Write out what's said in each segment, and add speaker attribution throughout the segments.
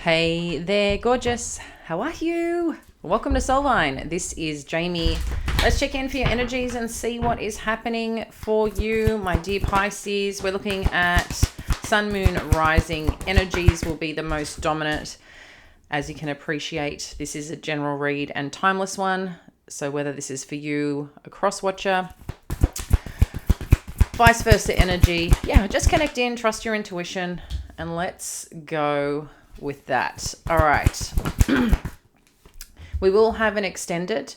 Speaker 1: Hey there, gorgeous. How are you? Welcome to Soulvine. This is Jamie. Let's check in for your energies and see what is happening for you, my dear Pisces. We're looking at Sun, Moon, Rising. Energies will be the most dominant. As you can appreciate, this is a general read and timeless one. So whether this is for you, a cross watcher, vice versa energy, just connect in, trust your intuition, and let's go with that. All right. We will have an extended.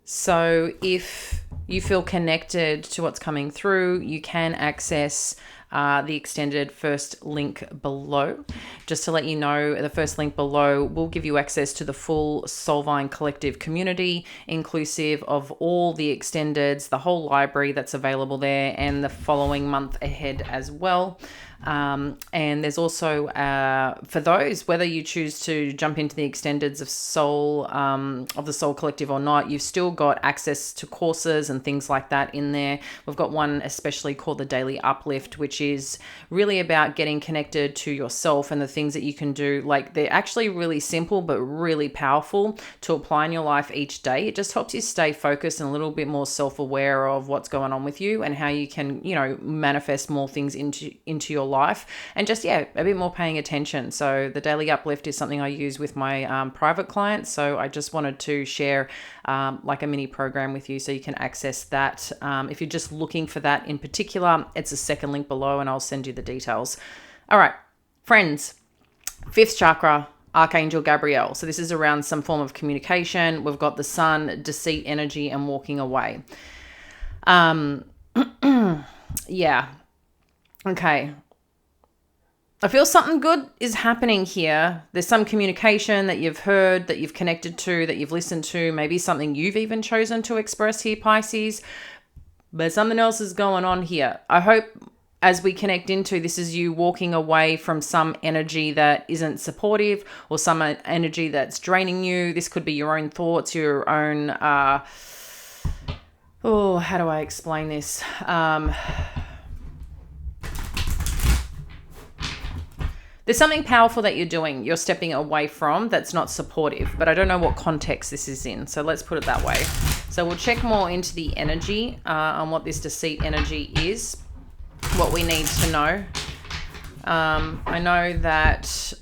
Speaker 1: So if you feel connected to what's coming through, you can access the extended first link below. Just to let you know, the first link below will give you access to the full Soulvine Collective community, inclusive of all the extendeds, the whole library that's available there, and the following month ahead as well. And there's also, for those, whether you choose to jump into the extendeds of the Soul Collective or not, you've still got access to courses and things like that in there. We've got one especially called the Daily Uplift, which is really about getting connected to yourself and the things that you can do. Like, they're actually really simple, but really powerful to apply in your life each day. It just helps you stay focused and a little bit more self-aware of what's going on with you and how you can, manifest more things into your life, and just a bit more paying attention. So the Daily Uplift is something I use with my private clients, so I just wanted to share like a mini program with you so you can access that. If you're just looking for that in particular, it's a second link below and I'll send you the details. All right, friends, fifth chakra, Archangel Gabriel. So this is around some form of communication. We've got the sun, deceit energy, and walking away. Okay. I feel something good is happening here. There's some communication that you've heard, that you've connected to, that you've listened to, maybe something you've even chosen to express here, Pisces. But something else is going on here. I hope as we connect into this is you walking away from some energy that isn't supportive or some energy that's draining you. This could be your own thoughts, your own, how do I explain this? There's something powerful that you're stepping away from that's not supportive, but I don't know what context this is in. So let's put it that way. So we'll check more into the energy on what this deceit energy is, what we need to know. I know that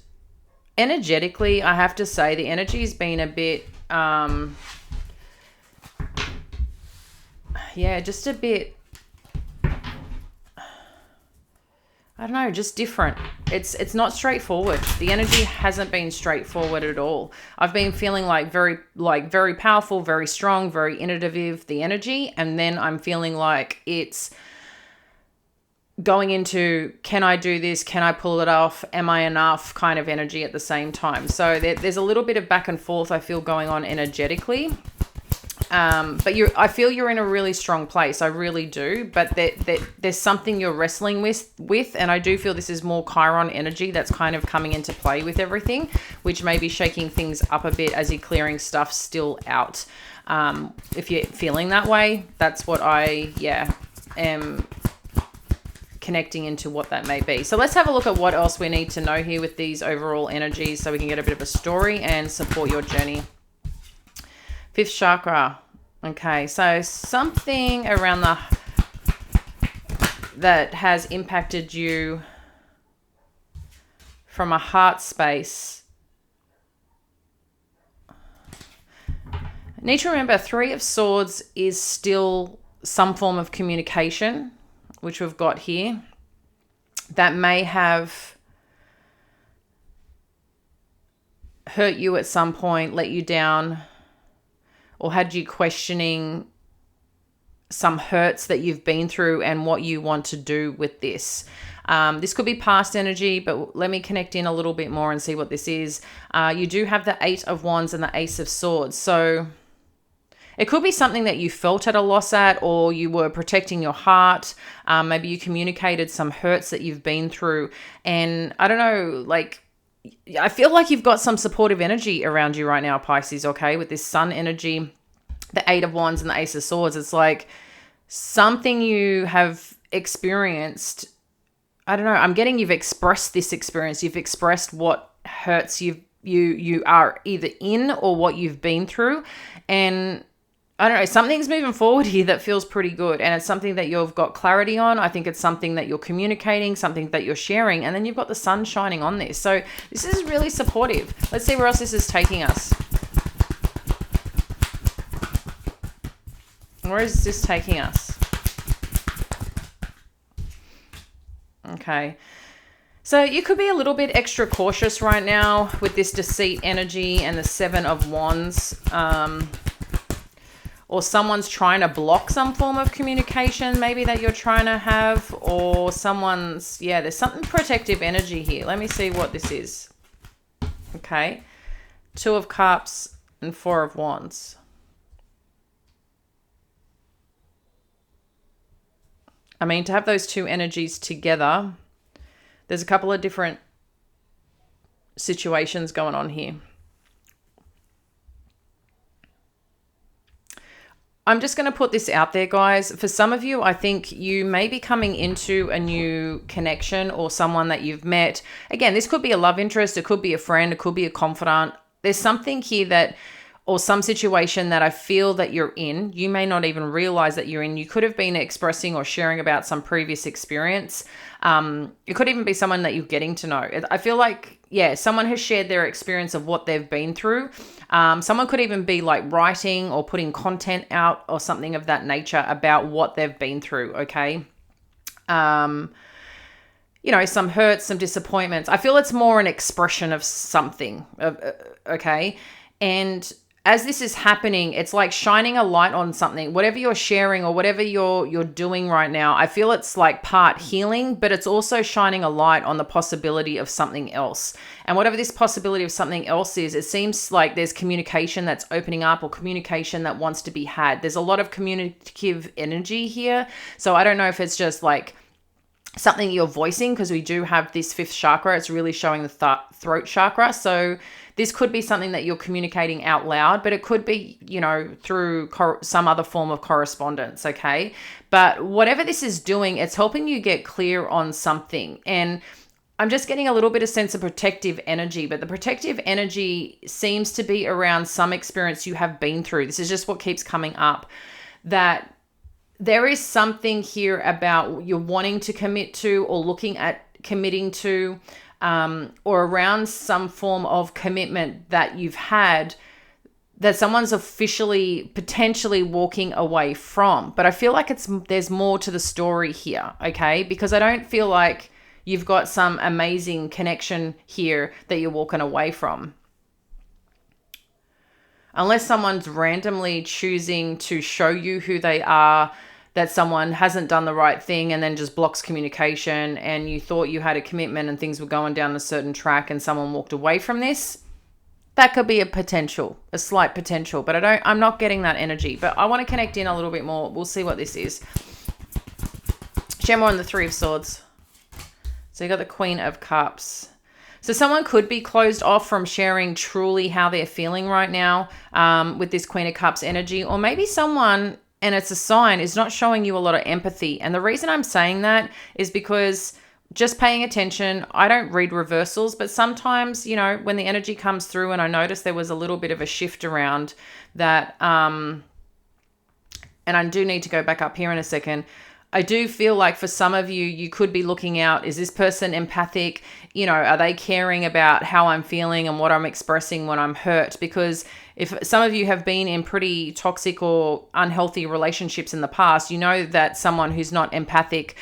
Speaker 1: energetically, I have to say the energy has been a bit, just a bit, I don't know, just different. It's not straightforward. The energy hasn't been straightforward at all. I've been feeling very powerful, very strong, very innovative, the energy. And then I'm feeling like it's going into, can I do this? Can I pull it off? Am I enough kind of energy at the same time? So there's a little bit of back and forth I feel going on energetically. But I feel you're in a really strong place. I really do. But there's something you're wrestling with, and I do feel this is more Chiron energy that's kind of coming into play with everything, which may be shaking things up a bit as you're clearing stuff still out. If you're feeling that way, that's what I am connecting into what that may be. So let's have a look at what else we need to know here with these overall energies so we can get a bit of a story and support your journey. Fifth chakra. Okay, so something around that has impacted you from a heart space. Need to remember, Three of Swords is still some form of communication, which we've got here, that may have hurt you at some point, let you down, or had you questioning some hurts that you've been through and what you want to do with this. This could be past energy, but let me connect in a little bit more and see what this is. You do have the Eight of Wands and the Ace of Swords. So it could be something that you felt at a loss at, or you were protecting your heart. Maybe you communicated some hurts that you've been through. And I don't know, I feel like you've got some supportive energy around you right now, Pisces, okay? With this sun energy, the Eight of Wands and the Ace of Swords, it's like something you have experienced. I don't know. I'm getting you've expressed this experience. You've expressed what hurts you are either in or what you've been through. And I don't know, something's moving forward here that feels pretty good. And it's something that you've got clarity on. I think it's something that you're communicating, something that you're sharing. And then you've got the sun shining on this. So this is really supportive. Let's see where else this is taking us. Where is this taking us? Okay. So you could be a little bit extra cautious right now with this deceit energy and the 7 of Wands. Or someone's trying to block some form of communication maybe that you're trying to have, or someone's, yeah, there's something protective energy here. Let me see what this is. Okay. 2 of Cups and 4 of Wands. I mean, to have those two energies together, there's a couple of different situations going on here. I'm just going to put this out there, guys. For some of you, I think you may be coming into a new connection or someone that you've met. Again, this could be a love interest. It could be a friend. It could be a confidant. There's something here that, or some situation that I feel that you're in. You may not even realize that you're in. You could have been expressing or sharing about some previous experience. It could even be someone that you're getting to know. I feel like, yeah, someone has shared their experience of what they've been through. Someone could even be like writing or putting content out or something of that nature about what they've been through, okay? Some hurts, some disappointments. I feel it's more an expression of something, okay? And as this is happening, it's like shining a light on something. Whatever you're sharing or whatever you're doing right now, I feel it's like part healing, but it's also shining a light on the possibility of something else. And whatever this possibility of something else is, it seems like there's communication that's opening up or communication that wants to be had. There's a lot of communicative energy here. So I don't know if it's just like something you're voicing, because we do have this 5th chakra. It's really showing the throat chakra. So this could be something that you're communicating out loud, but it could be, through some other form of correspondence, okay? But whatever this is doing, it's helping you get clear on something. And I'm just getting a little bit of sense of protective energy, but the protective energy seems to be around some experience you have been through. This is just what keeps coming up, that there is something here about you're wanting to commit to or looking at committing to, or around some form of commitment that you've had that someone's officially potentially walking away from. But I feel like there's more to the story here, okay? Because I don't feel like you've got some amazing connection here that you're walking away from. Unless someone's randomly choosing to show you who they are, that someone hasn't done the right thing and then just blocks communication, and you thought you had a commitment and things were going down a certain track and someone walked away from this. That could be a slight potential, but I'm not getting that energy. But I want to connect in a little bit more. We'll see what this is. Share more on the 3 of Swords. So you got the Queen of Cups. So someone could be closed off from sharing truly how they're feeling right now with this Queen of Cups energy, or maybe someone, and it's a sign, is not showing you a lot of empathy. And the reason I'm saying that is because just paying attention, I don't read reversals, but sometimes, when the energy comes through and I noticed there was a little bit of a shift around that, and I do need to go back up here in a second. I do feel like for some of you, you could be looking out, is this person empathic? Are they caring about how I'm feeling and what I'm expressing when I'm hurt? Because if some of you have been in pretty toxic or unhealthy relationships in the past, you know that someone who's not empathic,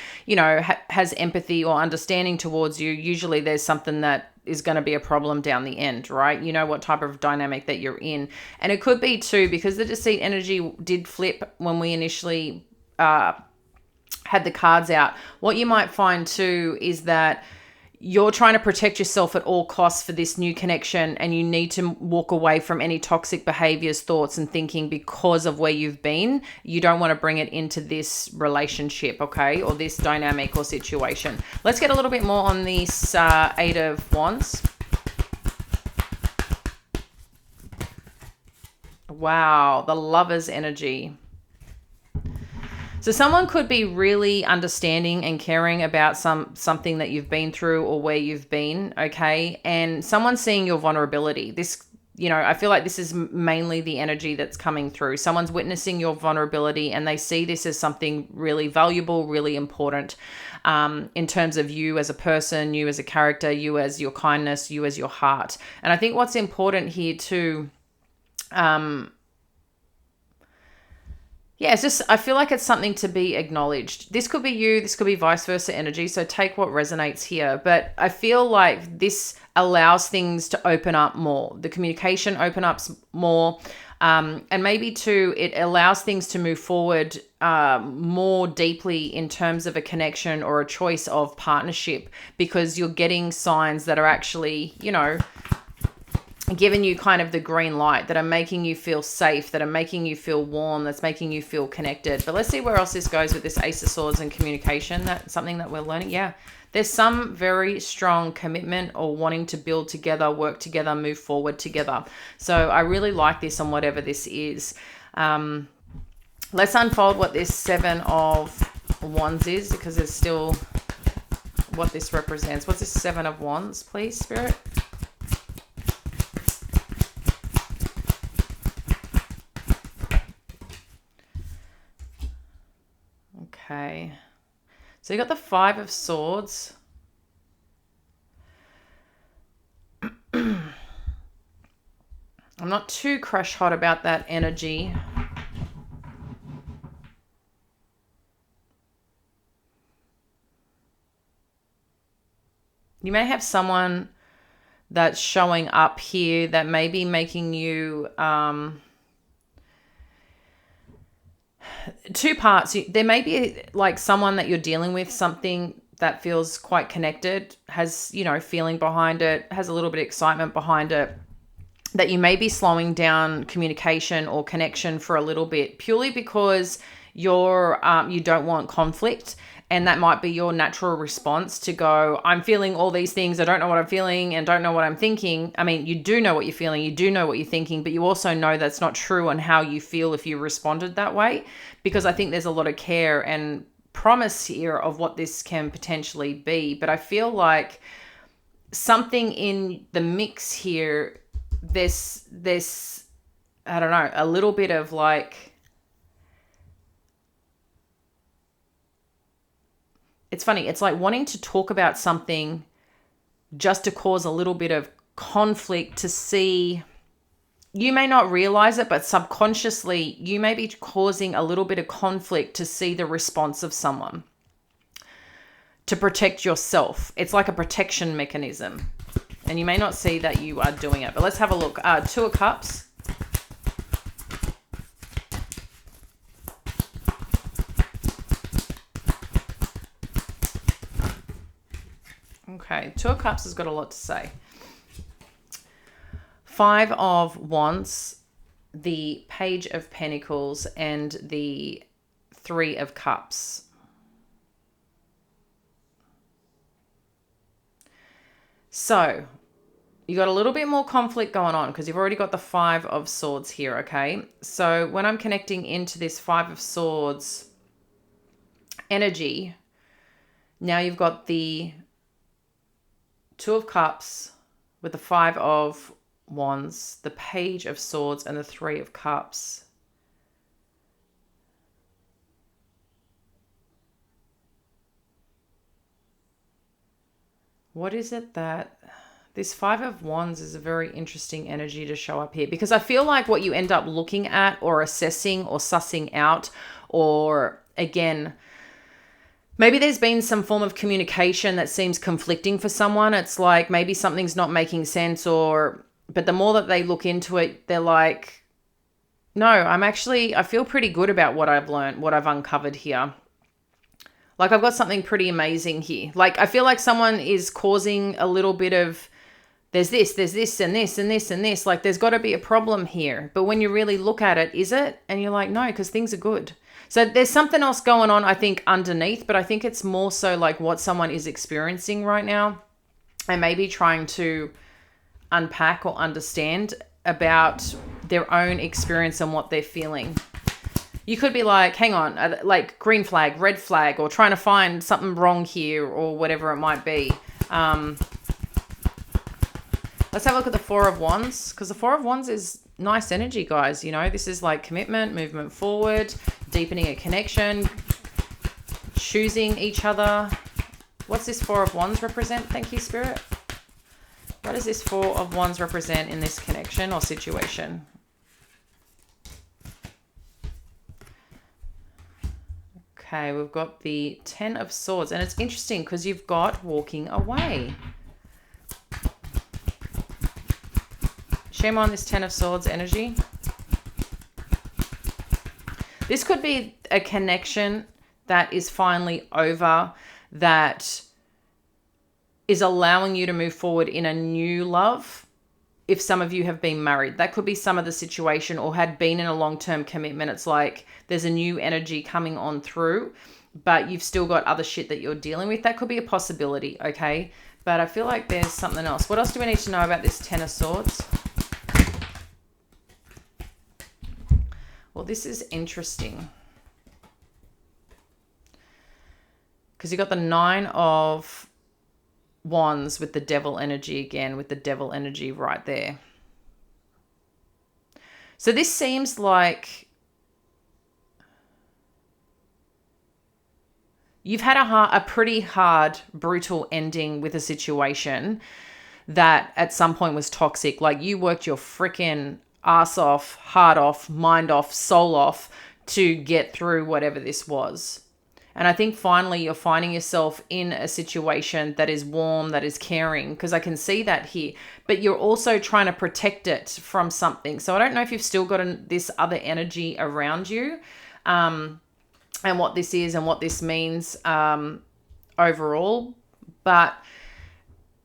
Speaker 1: has empathy or understanding towards you, usually there's something that is going to be a problem down the end, right? You know what type of dynamic that you're in. And it could be too, because the deceit energy did flip when we initially had the cards out. What you might find too is that you're trying to protect yourself at all costs for this new connection, and you need to walk away from any toxic behaviors, thoughts, and thinking because of where you've been. You don't want to bring it into this relationship, okay, or this dynamic or situation. Let's get a little bit more on this 8 of Wands. Wow, the Lover's energy. So someone could be really understanding and caring about something that you've been through or where you've been, okay? And someone's seeing your vulnerability. This, I feel like this is mainly the energy that's coming through. Someone's witnessing your vulnerability and they see this as something really valuable, really important, in terms of you as a person, you as a character, you as your kindness, you as your heart. And I think what's important here too, it's just, I feel like it's something to be acknowledged. This could be you, this could be vice versa energy. So take what resonates here. But I feel like this allows things to open up more. The communication open up more. And maybe too, it allows things to move forward more deeply in terms of a connection or a choice of partnership, because you're getting signs that are actually, giving you kind of the green light, that are making you feel safe, that are making you feel warm, that's making you feel connected. But let's see where else this goes with this Ace of Swords and communication. That's something that we're learning. Yeah, there's some very strong commitment or wanting to build together, work together, move forward together. So I really like this on whatever this is. Let's unfold what this Seven of Wands is, because there's still what this represents. What's this Seven of Wands, please, Spirit? Okay, so you got the Five of Swords. I'm not too crush hot about that energy. You may have someone that's showing up here that may be making you... two parts. There may be like someone that you're dealing with, something that feels quite connected, has, feeling behind it, has a little bit of excitement behind it, that you may be slowing down communication or connection for a little bit, purely because you don't want conflict. And that might be your natural response to go, I'm feeling all these things. I don't know what I'm feeling and don't know what I'm thinking. I mean, you do know what you're feeling. You do know what you're thinking, but you also know that's not true on how you feel if you responded that way, because I think there's a lot of care and promise here of what this can potentially be. But I feel like something in the mix here, there's, I don't know, a little bit of like, it's funny. It's like wanting to talk about something just to cause a little bit of conflict, to see, you may not realize it, but subconsciously you may be causing a little bit of conflict to see the response of someone, to protect yourself. It's like a protection mechanism, and you may not see that you are doing it. But let's have a look. Two of Cups. Okay, Two of Cups has got a lot to say. Five of Wands, the Page of Pentacles, and the Three of Cups. So, you got a little bit more conflict going on because you've already got the Five of Swords here, okay? So, when I'm connecting into this Five of Swords energy, now you've got the Two of Cups with the Five of Wands, the Page of Swords, and the Three of Cups. What is it that... This Five of Wands is a very interesting energy to show up here, because I feel like what you end up looking at or assessing or sussing out, or again... Maybe there's been some form of communication that seems conflicting for someone. It's like maybe something's not making sense, but the more that they look into it, they're like, no, I feel pretty good about what I've learned, what I've uncovered here. Like I've got something pretty amazing here. Like I feel like someone is causing a little bit of, there's this and this and this and this. Like there's got to be a problem here. But when you really look at it, is it? And you're like, no, because things are good. So there's something else going on, I think, underneath, but I think it's more so like what someone is experiencing right now and maybe trying to unpack or understand about their own experience and what they're feeling. You could be like, hang on, like green flag, red flag, or trying to find something wrong here or whatever it might be. Let's have a look at the Four of Wands, because the Four of Wands is nice energy, guys. You know, this is like commitment, movement forward, deepening a connection, choosing each other. What's this Four of Wands represent? Thank you, Spirit. What does this Four of Wands represent in this connection or situation? Okay, we've got the Ten of Swords, and it's interesting because you've got walking away. Shame on this Ten of Swords energy. This could be a connection that is finally over, that is allowing you to move forward in a new love. If some of you have been married, that could be some of the situation, or had been in a long-term commitment. It's like there's a new energy coming on through, but you've still got other shit that you're dealing with. That could be a possibility, okay? But I feel like there's something else. What else do we need to know about this Ten of Swords? Well, this is interesting, because you got the Nine of Wands with the Devil energy again, with the Devil energy right there. So this seems like you've had a pretty hard, brutal ending with a situation that at some point was toxic. Like you worked your freaking ass off, heart off, mind off, soul off to get through whatever this was. And I think finally you're finding yourself in a situation that is warm, that is caring, because I can see that here. But you're also trying to protect it from something. So I don't know if you've still got this other energy around you, and what this is and what this means overall. But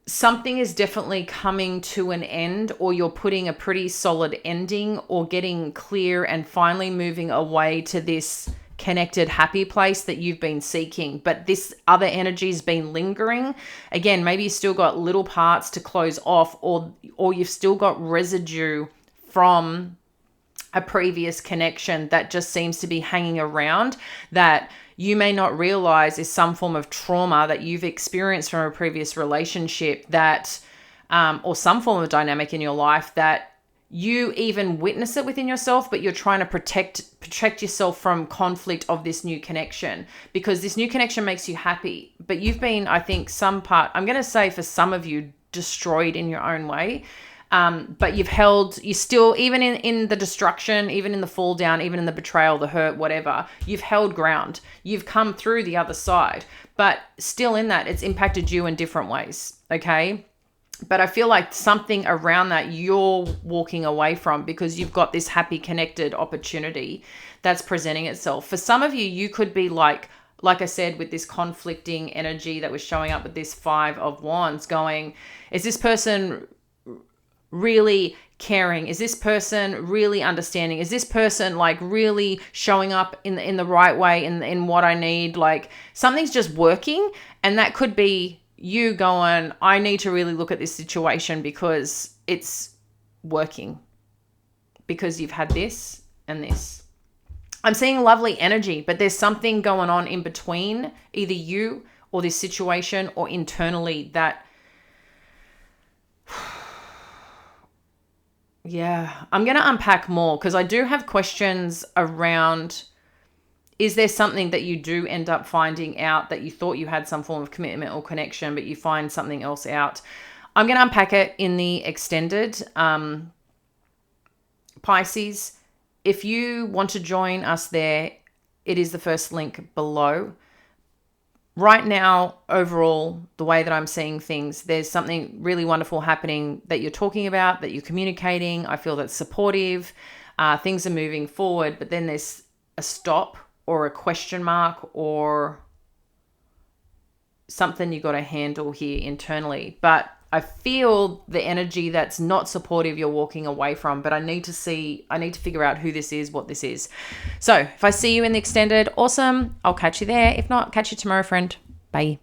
Speaker 1: something is definitely coming to an end, or you're putting a pretty solid ending, or getting clear and finally moving away to this connected, happy place that you've been seeking. But this other energy has been lingering. Again, maybe you still got little parts to close off, or you've still got residue from a previous connection that just seems to be hanging around, that you may not realize is some form of trauma that you've experienced from a previous relationship, that or some form of dynamic in your life that you even witness it within yourself, but you're trying to protect yourself from conflict of this new connection, because this new connection makes you happy. But you've been, I think, I'm going to say for some of you, destroyed in your own way. But you still, even in the destruction, even in the fall down, even in the betrayal, the hurt, whatever, you've held ground. You've come through the other side, but still in that, it's impacted you in different ways. Okay. But I feel like something around that you're walking away from, because you've got this happy, connected opportunity that's presenting itself. For some of you, you could be like I said, with this conflicting energy that was showing up with this Five of Wands, going, is this person really caring? Is this person really understanding? Is this person like really showing up in the right way, in what I need? Like something's just working, and that could be you going, I need to really look at this situation because it's working, because you've had this and this. I'm seeing lovely energy, but there's something going on in between either you or this situation, or internally, that yeah, I'm going to unpack more, because I do have questions around, is there something that you do end up finding out that you thought you had some form of commitment or connection, but you find something else out? I'm going to unpack it in the extended. Pisces, if you want to join us there, it is the first link below. Right now, overall, the way that I'm seeing things, there's something really wonderful happening that you're talking about, that you're communicating. I feel that's supportive. Things are moving forward, but then there's a stop or a question mark or something you got to handle here internally. But I feel the energy that's not supportive you're walking away from, but I need to figure out who this is, what this is. So if I see you in the extended, awesome. I'll catch you there. If not, catch you tomorrow, friend. Bye.